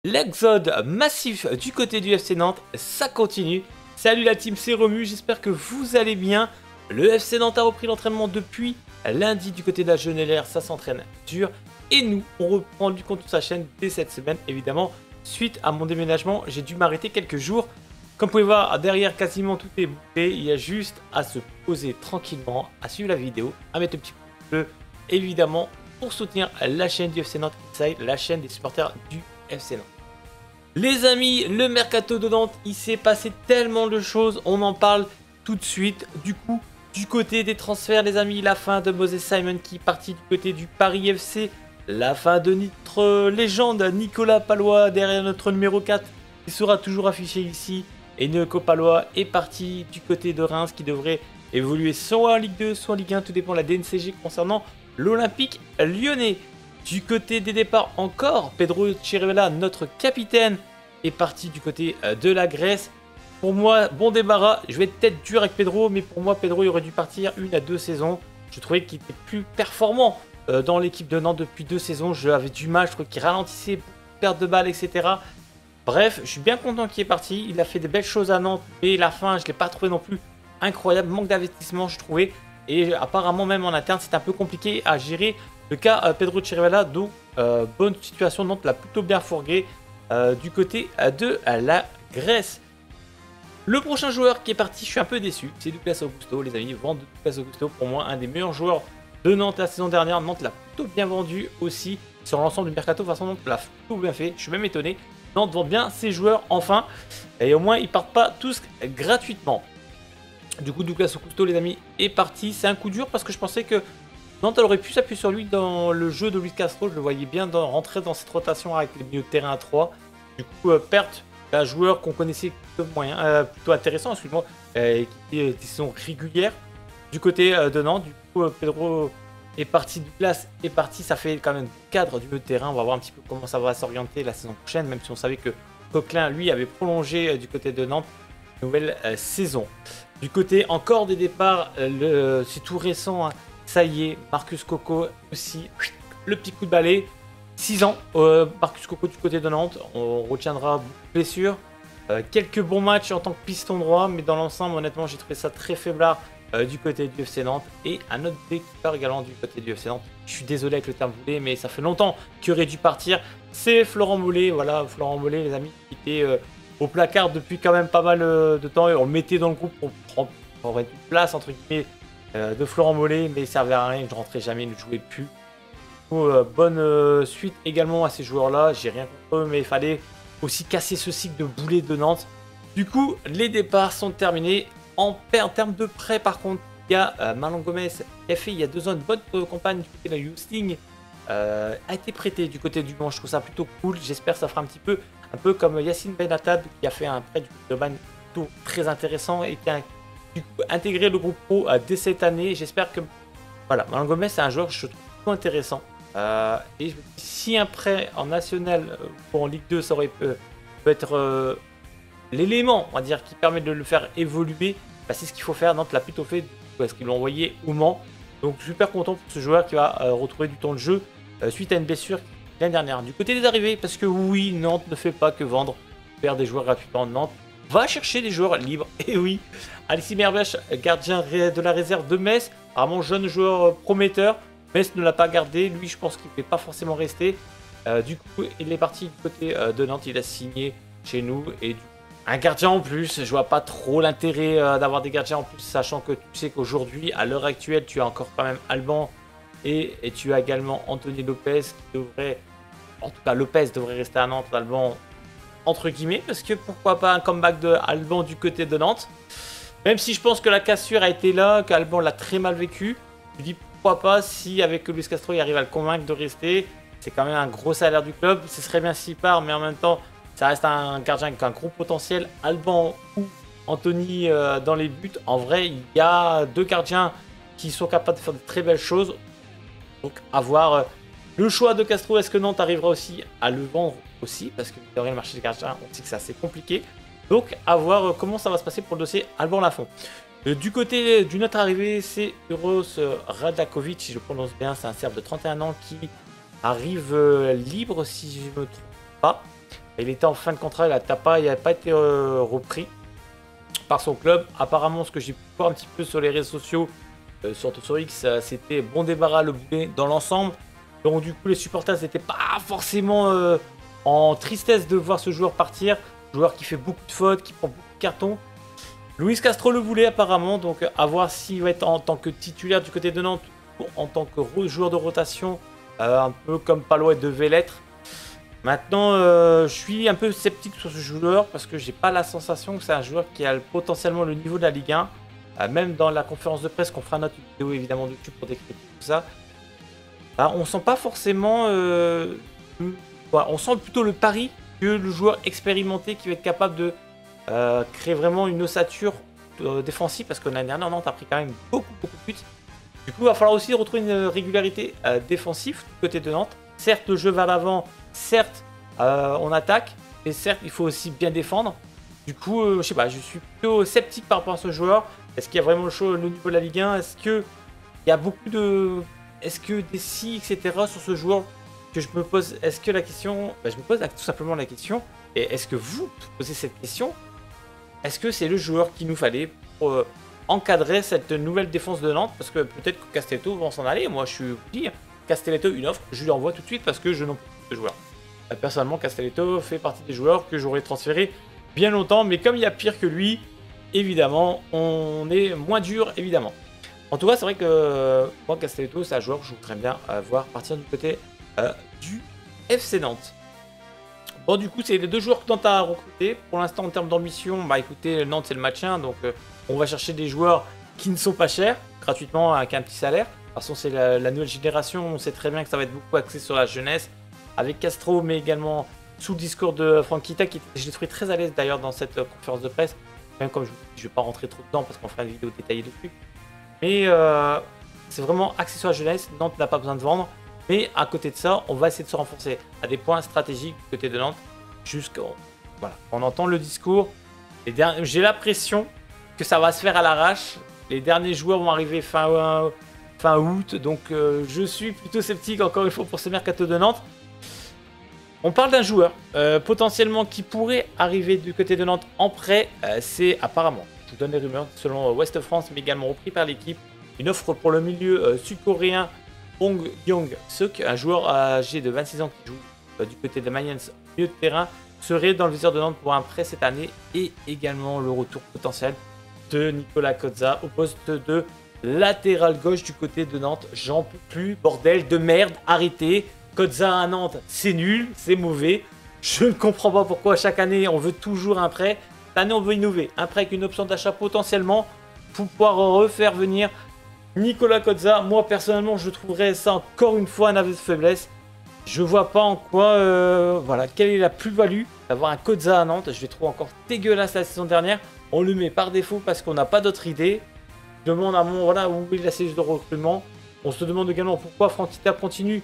L'exode massif du côté du FC Nantes, ça continue. Salut la team, c'est Romu, j'espère que vous allez bien. Le FC Nantes a repris l'entraînement depuis lundi du côté de la Genelaire, ça s'entraîne dur. Et nous, on reprend du compte sa chaîne dès cette semaine, évidemment. Suite à mon déménagement, j'ai dû m'arrêter quelques jours. Comme vous pouvez voir, derrière quasiment tout est bouclé. Il y a juste à se poser tranquillement, à suivre la vidéo, à mettre un petit pouce bleu, évidemment, pour soutenir la chaîne du FC Nantes Inside, la chaîne des supporters du FC Nantes. Les amis, le mercato de Nantes, il s'est passé tellement de choses, on en parle tout de suite. Du coup, du côté des transferts, les amis, la fin de Moses Simon qui est parti du côté du Paris FC. La fin de notre légende Nicolas Pallois derrière notre numéro 4 qui sera toujours affiché ici. Et Nico Pallois est parti du côté de Reims qui devrait évoluer soit en Ligue 2, soit en Ligue 1, tout dépend de la DNCG concernant l'Olympique lyonnais. Du côté des départs encore, Pedro Chirivella, notre capitaine, est parti du côté de la Grèce. Pour moi, bon débarras. Je vais être peut-être dur avec Pedro, mais pour moi, Pedro il aurait dû partir 1 à 2 saisons. Je trouvais qu'il était plus performant dans l'équipe de Nantes depuis 2 saisons. Je avais du mal, je trouvais qu'il ralentissait, perte de balles, etc. Bref, je suis bien content qu'il est parti. Il a fait des belles choses à Nantes, mais la fin, je ne l'ai pas trouvé non plus incroyable. Manque d'investissement, je trouvais. Et apparemment, même en interne, c'est un peu compliqué à gérer. Le cas Pedro Chirivella, donc bonne situation, Nantes l'a plutôt bien fourgué du côté de la Grèce. Le prochain joueur qui est parti, je suis un peu déçu, c'est Douglas Augusto, les amis. Vente de Douglas Augusto, pour moi, un des meilleurs joueurs de Nantes la saison dernière. Nantes l'a plutôt bien vendu aussi sur l'ensemble du mercato. De toute façon, Nantes l'a plutôt bien fait. Je suis même étonné. Nantes vend bien ses joueurs enfin. Et au moins, ils partent pas tous gratuitement. Du coup, Douglas Augusto, les amis, est parti. C'est un coup dur parce que je pensais que Nantes aurait pu s'appuyer sur lui dans le jeu de Luis Castro. Je le voyais bien rentrer dans cette rotation avec les milieux de terrain à 3. Du coup, perte d'un joueur qu'on connaissait plutôt intéressant, excuse-moi, qui était des saisons régulières du côté de Nantes. Du coup, Pedro est parti, Douglas est parti. Ça fait quand même cadre du milieu de terrain. On va voir un petit peu comment ça va s'orienter la saison prochaine, même si on savait que Coquelin, lui, avait prolongé du côté de Nantes. Nouvelle saison. Du côté encore des départs, c'est tout récent. Hein. Ça y est, Marcus Coco aussi, le petit coup de balai. 6 ans, Marcus Coco du côté de Nantes. On retiendra beaucoup de blessures. Quelques bons matchs en tant que piston droit, mais dans l'ensemble, honnêtement, j'ai trouvé ça très faiblard du côté du FC Nantes. Et un autre dékeeper également du côté du FC Nantes. Je suis désolé avec le terme Moulet, mais ça fait longtemps qu'il aurait dû partir. C'est Florent Moulet, voilà, Florent Moulet, les amis, qui était au placard depuis quand même pas mal de temps. Et on le mettait dans le groupe pour prendre une place, entre guillemets, de Florent Mollet, mais il servait à rien, il ne rentrait jamais, il ne jouait plus. Bonne suite également à ces joueurs-là, j'ai rien contre eux, mais il fallait aussi casser ce cycle de boulet de Nantes. Du coup, les départs sont terminés. En termes de prêt, par contre, il y a Marlon Gomez qui a fait il y a 2 ans une bonne campagne du côté de la Houston, a été prêté du côté du Mans. Je trouve ça plutôt cool. J'espère que ça fera un peu comme Yacine Benatab qui a fait un prêt du côté de Ban plutôt très intéressant et qui a du coup intégré le groupe pro dès cette année. J'espère que voilà, Marlon Gomez c'est un joueur que je trouve plutôt intéressant. Et si un prêt en national ou en Ligue 2 ça aurait peut être l'élément, on va dire, qui permet de le faire évoluer, bah, c'est ce qu'il faut faire. Nantes l'a plutôt fait parce qu'ils l'ont envoyé au Mans. Donc super content pour ce joueur qui va retrouver du temps de jeu suite à une blessure l'année dernière. Du côté des arrivées, parce que oui, Nantes ne fait pas que vendre, faire des joueurs gratuitement. Nantes va chercher des joueurs libres. Et oui, Alexis Merbech, gardien de la réserve de Metz, vraiment jeune joueur prometteur. Metz ne l'a pas gardé. Lui, je pense qu'il ne peut pas forcément rester. Du coup, il est parti du côté de Nantes. Il a signé chez nous. Et un gardien en plus. Je vois pas trop l'intérêt d'avoir des gardiens en plus, sachant que tu sais qu'aujourd'hui, à l'heure actuelle, tu as encore quand même Alban et tu as également Anthony Lopez qui devrait, en tout cas Lopez devrait rester à Nantes, Alban entre guillemets, parce que pourquoi pas un comeback de Alban du côté de Nantes. Même si je pense que la cassure a été là, qu'Alban l'a très mal vécu. Je dis pourquoi pas si avec Luis Castro il arrive à le convaincre de rester. C'est quand même un gros salaire du club. Ce serait bien s'il part, mais en même temps, ça reste un gardien avec un gros potentiel. Alban ou Anthony dans les buts. En vrai, il y a 2 gardiens qui sont capables de faire de très belles choses. Donc, à voir le choix de Castro. Est-ce que Nantes arrivera aussi à le vendre aussi? Parce que le marché des gardiens, on sait que c'est assez compliqué. Donc, à voir comment ça va se passer pour le dossier Alban Lafont. Du côté d'une autre arrivée, c'est Uros Radakovic, si je prononce bien. C'est un Serbe de 31 ans qui arrive libre, si je ne me trompe pas. Il était en fin de contrat, il n'a pas été repris par son club. Apparemment, ce que j'ai pu voir un petit peu sur les réseaux sociaux, surtout sur X, c'était bon débarras le boulet dans l'ensemble. Donc du coup, les supporters n'étaient pas forcément en tristesse de voir ce joueur partir. Joueur qui fait beaucoup de fautes, qui prend beaucoup de cartons. Luis Castro le voulait apparemment, donc à voir s'il va être en tant que titulaire du côté de Nantes ou en tant que joueur de rotation, un peu comme Palois devait l'être. Maintenant, je suis un peu sceptique sur ce joueur parce que j'ai pas la sensation que c'est un joueur qui a potentiellement le niveau de la Ligue 1. Même dans la conférence de presse qu'on fera notre vidéo évidemment de YouTube pour décrire tout ça, on sent pas forcément, on sent plutôt le pari que le joueur expérimenté qui va être capable de créer vraiment une ossature défensive, parce que l'année dernière Nantes a pris quand même beaucoup de buts. Du coup, il va falloir aussi retrouver une régularité défensive du côté de Nantes. Certes, le jeu va l'avant, certes, on attaque, mais certes, il faut aussi bien défendre. Du coup, je sais pas, je suis plutôt sceptique par rapport à ce joueur. Est-ce qu'il y a vraiment le niveau de la Ligue 1? Est-ce qu'il y a beaucoup de... Est-ce que des si, etc. sur ce joueur que je me pose? Est-ce que la question... je me pose tout simplement la question. Et est-ce que vous posez cette question? Est-ce que c'est le joueur qu'il nous fallait pour encadrer cette nouvelle défense de Nantes? Parce que peut-être que Castelletto va s'en aller. Moi, je suis dire, Castelletto, une offre, je lui envoie tout de suite parce que je n'en peux plus de joueur. Personnellement, Castelletto fait partie des joueurs que j'aurais transféré bien longtemps. Mais comme il y a pire que lui, évidemment, on est moins dur, évidemment. En tout cas, c'est vrai que moi, Castelletto, c'est un joueur que je voudrais bien voir partir du côté du FC Nantes. Bon, du coup, c'est les deux joueurs que Nantes a recrutés. Pour l'instant, en termes d'ambition, écoutez, Nantes, c'est le maintien. Donc, on va chercher des joueurs qui ne sont pas chers, gratuitement, avec un petit salaire. De toute façon, c'est la nouvelle génération. On sait très bien que ça va être beaucoup axé sur la jeunesse. Avec Castro, mais également sous le discours de Franquita, qui je l'ai trouvé très à l'aise d'ailleurs dans cette conférence de presse. Même comme je ne vais pas rentrer trop dedans parce qu'on fera une vidéo détaillée dessus. Mais c'est vraiment axé sur la jeunesse. Nantes n'a pas besoin de vendre. Mais à côté de ça, on va essayer de se renforcer à des points stratégiques du côté de Nantes. Voilà, on entend le discours. J'ai l'impression que ça va se faire à l'arrache. Les derniers joueurs vont arriver fin août. Donc je suis plutôt sceptique encore une fois pour ce mercato de Nantes. On parle d'un joueur potentiellement qui pourrait arriver du côté de Nantes en prêt. C'est apparemment, je vous donne les rumeurs, selon Ouest France, mais également repris par l'équipe, une offre pour le milieu sud-coréen Hong Young-suk, un joueur âgé de 26 ans qui joue du côté de Mayence, milieu de terrain, serait dans le viseur de Nantes pour un prêt cette année, et également le retour potentiel de Nicolas Kozza au poste de latéral gauche du côté de Nantes. J'en peux plus, bordel de merde, arrêtez. Kozza à Nantes, c'est nul, c'est mauvais. Je ne comprends pas pourquoi chaque année on veut toujours un prêt. Cette année on veut innover, un prêt avec une option d'achat potentiellement pour pouvoir refaire venir Nicolas Kozza. Moi personnellement je trouverais ça encore une fois un aveu de faiblesse. Je vois pas en quoi, voilà, quelle est la plus-value d'avoir un Kozza à Nantes. Je l'ai trouvé encore dégueulasse la saison dernière. On le met par défaut parce qu'on n'a pas d'autre idée. Je demande à voilà, où est la cellule de recrutement. On se demande également pourquoi Franquita continue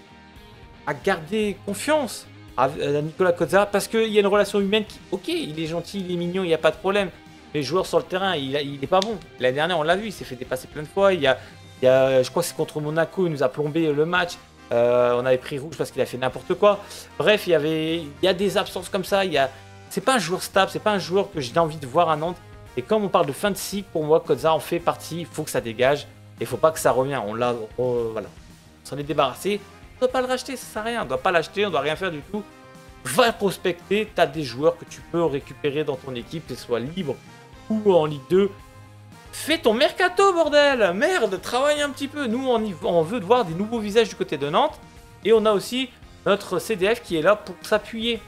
à garder confiance à Nicolas Kozza, parce qu'il y a une relation humaine qui, ok, il est gentil, il est mignon, il n'y a pas de problème. Les joueurs sur le terrain, il est pas bon. L'année dernière, on l'a vu, il s'est fait dépasser plein de fois. Je crois que c'est contre Monaco, il nous a plombé le match. On avait pris rouge parce qu'il a fait n'importe quoi. Bref, il y a des absences comme ça. C'est pas un joueur stable, c'est pas un joueur que j'ai envie de voir à Nantes. Et comme on parle de fin de cycle, pour moi, Kozza en fait partie. Il faut que ça dégage. Et il faut pas que ça revienne. Voilà. On s'en est débarrassé. On ne doit pas le racheter, ça sert à rien. On ne doit pas l'acheter, on ne doit rien faire du tout. Va prospecter, tu as des joueurs que tu peux récupérer dans ton équipe, que ce soit libre ou en Ligue 2. Fais ton mercato, bordel! Merde, travaille un petit peu. Nous, on veut voir des nouveaux visages du côté de Nantes. Et on a aussi notre CDF qui est là pour s'appuyer.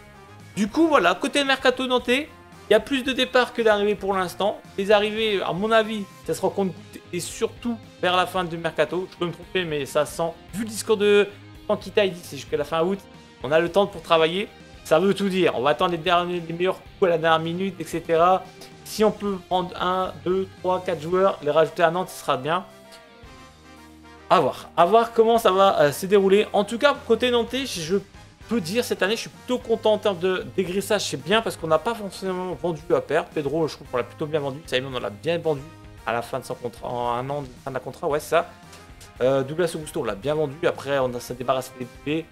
Du coup, voilà, côté mercato nantais, il y a plus de départs que d'arrivées pour l'instant. Les arrivées, à mon avis, ça se rend compte et surtout vers la fin du mercato. Je peux me tromper, mais ça sent. Vu le discours de Franquita, il dit c'est jusqu'à la fin août. On a le temps pour travailler. Ça veut tout dire. On va attendre les meilleurs coups à la dernière minute, etc. Si on peut prendre 1, 2, 3, 4 joueurs, les rajouter à Nantes, ce sera bien. À voir comment ça va se dérouler. En tout cas, côté nantais, je peux dire cette année, je suis plutôt content en termes de dégraissage. C'est bien parce qu'on n'a pas forcément vendu à perdre. Pedro, je trouve qu'on l'a plutôt bien vendu. Simon, on l'a bien vendu à la fin de son contrat, en un an de fin de la contrat, ouais, c'est ça. Douglas Augusto, on l'a bien vendu. Après, on s'est débarrassé des poupées.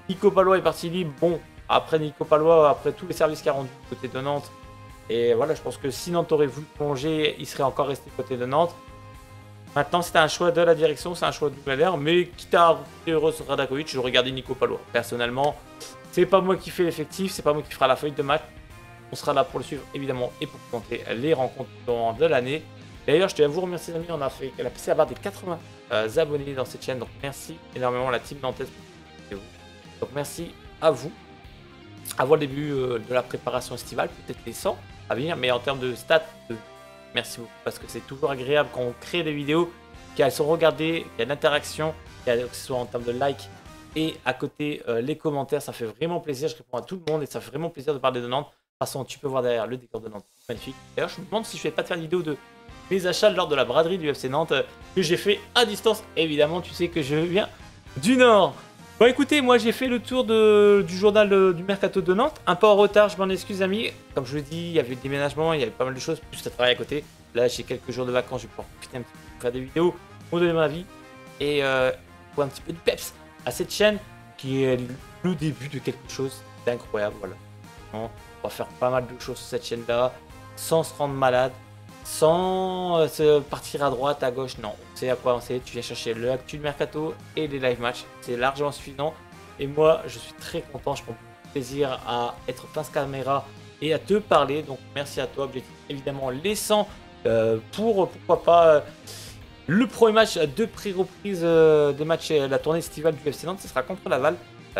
Nico Palois est parti libre. Bon, après Nico Palois, après tous les services qu'il a rendus côté de Nantes. Et voilà, je pense que si Nantes aurait voulu plonger, il serait encore resté côté de Nantes. Maintenant, c'était un choix de la direction, c'est un choix de Valère, mais quitte à recruter Radakovic, je regardais Nico Palois. Personnellement, c'est pas moi qui fais l'effectif, c'est pas moi qui fera la feuille de match. On sera là pour le suivre évidemment et pour commenter les rencontres de l'année. D'ailleurs, je tiens à vous remercier les amis, on a passé la barre des 80 abonnés dans cette chaîne, donc merci énormément la team nantaise. Donc merci à vous. Avant le début de la préparation estivale, peut-être les 100 à venir, mais en termes de stats, merci beaucoup parce que c'est toujours agréable quand on crée des vidéos, qu'elles sont regardées, qu'il y a de l'interaction, que ce soit en termes de likes et à côté les commentaires, ça fait vraiment plaisir. Je réponds à tout le monde et ça fait vraiment plaisir de parler de Nantes. De toute façon, tu peux voir derrière le décor de Nantes, magnifique. D'ailleurs, je me demande si je ne vais pas te faire une vidéo de mes achats lors de la braderie du FC Nantes que j'ai fait à distance. Évidemment, tu sais que je viens du Nord. Bon écoutez, moi j'ai fait le tour du journal du Mercato de Nantes, un peu en retard, je m'en excuse amis. Comme je vous l'ai dit, il y avait le déménagement, il y avait pas mal de choses, plus à travailler à côté. Là j'ai quelques jours de vacances, je vais pouvoir profiter un petit peu pour faire des vidéos, pour donner mon avis et pour un petit peu de peps à cette chaîne qui est le début de quelque chose d'incroyable. Voilà. On va faire pas mal de choses sur cette chaîne là, sans se rendre malade, sans se partir à droite, à gauche, non. On sait à quoi on sait, tu viens chercher le actu de Mercato et les live matchs, c'est largement suffisant. Et moi, je suis très content, je prends beaucoup de plaisir à être face caméra et à te parler. Donc merci à toi, objectif évidemment les 100 pour pourquoi pas le premier match de pré-reprise des matchs, la tournée estivale du FC Nantes, ce sera contre Laval.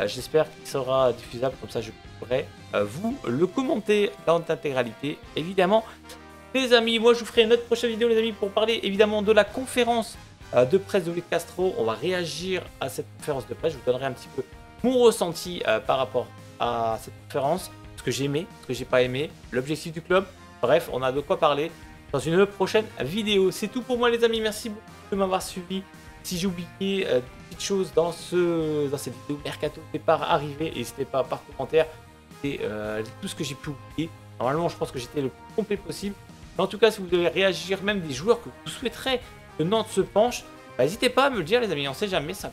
J'espère qu'il sera diffusable, comme ça je pourrai vous le commenter dans l'intégralité, évidemment. Les amis, moi je vous ferai une autre prochaine vidéo les amis pour parler évidemment de la conférence de presse de Luis Castro. On va réagir à cette conférence de presse, je vous donnerai un petit peu mon ressenti par rapport à cette conférence, ce que j'ai aimé, ce que j'ai pas aimé, l'objectif du club. Bref, on a de quoi parler dans une prochaine vidéo. C'est tout pour moi les amis, merci beaucoup de m'avoir suivi. Si j'ai oublié des petites choses dans cette vidéo Mercato départ arrivé, n'hésitez pas par commentaire, c'est tout ce que j'ai pu oublier. Normalement je pense que j'étais le plus complet possible. Mais en tout cas, si vous devez réagir, même des joueurs que vous souhaiterez que Nantes se penche, n'hésitez pas à me le dire les amis, on sait jamais, ça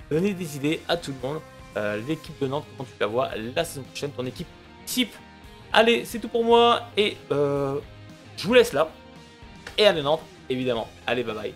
peut donner des idées à tout le monde. L'équipe de Nantes, comment tu la vois la saison prochaine, ton équipe type. Allez, c'est tout pour moi et je vous laisse là. Et allez Nantes, évidemment. Allez, bye bye.